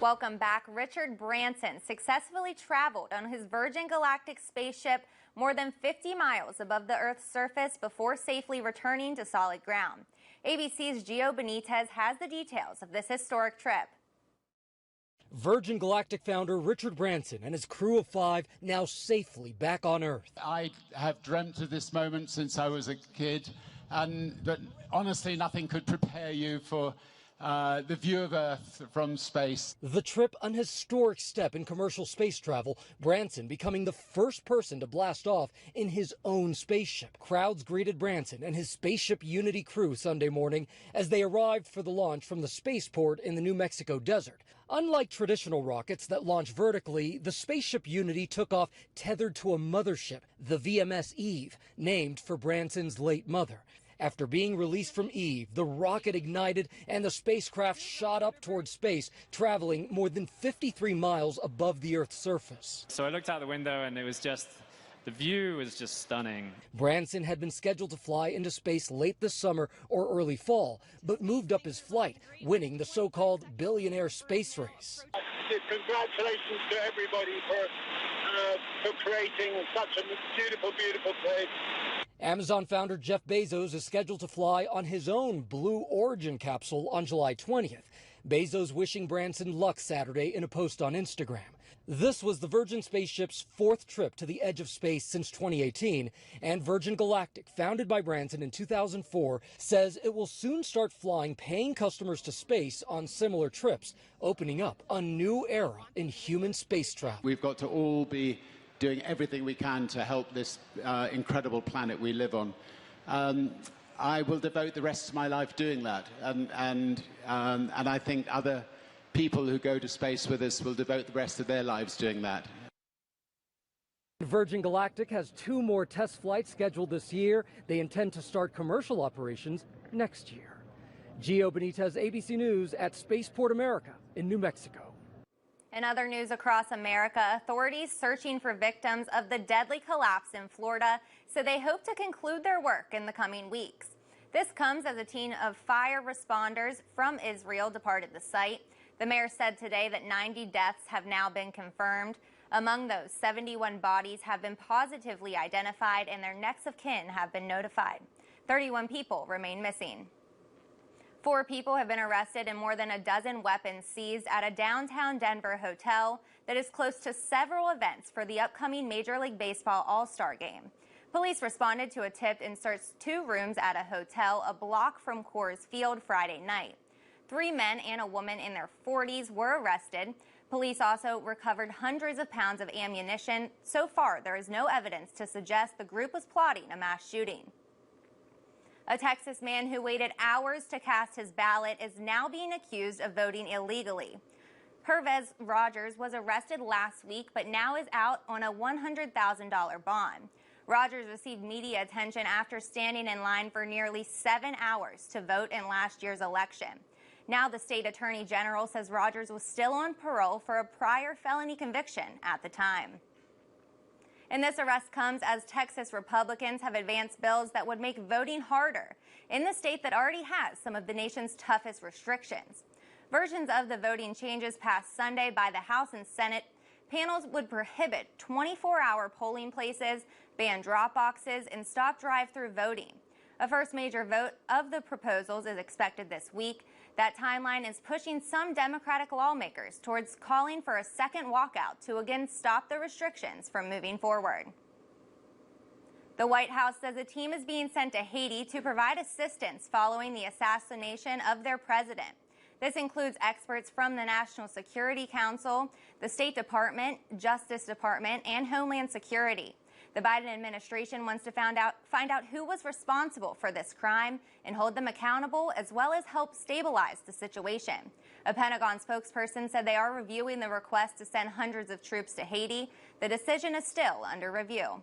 Welcome back. Richard Branson successfully traveled on his Virgin Galactic spaceship more than 50 miles above the Earth's surface before safely returning to solid ground. ABC's Gio Benitez has the details of this historic trip. Virgin Galactic founder Richard Branson and his crew of 5 now safely back on Earth. I have dreamt of this moment since I was a kid, but honestly, nothing could prepare you for the view of Earth from space. The trip, an historic step in commercial space travel, Branson becoming the first person to blast off in his own spaceship. Crowds greeted Branson and his Spaceship Unity crew Sunday morning as they arrived for the launch from the spaceport in the New Mexico desert. Unlike traditional rockets that launch vertically, the Spaceship Unity took off tethered to a mothership, the VMS Eve, named for Branson's late mother. After being released from Eve, the rocket ignited and the spacecraft shot up towards space, traveling more than 53 miles above the Earth's surface. So I looked out the window and the view was just stunning. Branson had been scheduled to fly into space late this summer or early fall, but moved up his flight, winning the so-called billionaire space race. Congratulations to everybody for creating such a beautiful, beautiful place. Amazon founder Jeff Bezos is scheduled to fly on his own Blue Origin capsule on July 20th. Bezos wishing Branson luck Saturday in a post on Instagram. This was the Virgin spaceship's 4th trip to the edge of space since 2018, and Virgin Galactic, founded by Branson in 2004, says it will soon start flying paying customers to space on similar trips, opening up a new era in human space travel. We've got to all be doing everything we can to help this incredible planet we live on. I will devote the rest of my life doing that, and I think other people who go to space with us will devote the rest of their lives doing that. Virgin Galactic has 2 more test flights scheduled this year. They intend to start commercial operations next year. Gio Benitez, ABC News at Spaceport America in New Mexico. In other news across America, authorities searching for victims of the deadly collapse in Florida say they hope to conclude their work in the coming weeks. This comes as a team of fire responders from Israel departed the site. The mayor said today that 90 deaths have now been confirmed. Among those, 71 bodies have been positively identified and their next of kin have been notified. 31 people remain missing. 4 people have been arrested and more than a dozen weapons seized at a downtown Denver hotel that is close to several events for the upcoming Major League Baseball All-Star Game. Police responded to a tip and searched 2 rooms at a hotel a block from Coors Field Friday night. 3 men and a woman in their 40s were arrested. Police also recovered hundreds of pounds of ammunition. So far, there is no evidence to suggest the group was plotting a mass shooting. A Texas man who waited hours to cast his ballot is now being accused of voting illegally. Pervez Rogers was arrested last week, but now is out on a $100,000 bond. Rogers received media attention after standing in line for nearly 7 hours to vote in last year's election. Now the state attorney general says Rogers was still on parole for a prior felony conviction at the time. And this arrest comes as Texas Republicans have advanced bills that would make voting harder in the state that already has some of the nation's toughest restrictions. Versions of the voting changes passed Sunday by the House and Senate panels would prohibit 24-hour polling places, ban drop boxes, and stop drive-through voting. A first major vote of the proposals is expected this week. That timeline is pushing some Democratic lawmakers towards calling for a second walkout to again stop the restrictions from moving forward. The White House says a team is being sent to Haiti to provide assistance following the assassination of their president. This includes experts from the National Security Council, the State Department, Justice Department, and Homeland Security. The Biden administration wants to find out who was responsible for this crime and hold them accountable, as well as help stabilize the situation. A Pentagon spokesperson said they are reviewing the request to send hundreds of troops to Haiti. The decision is still under review.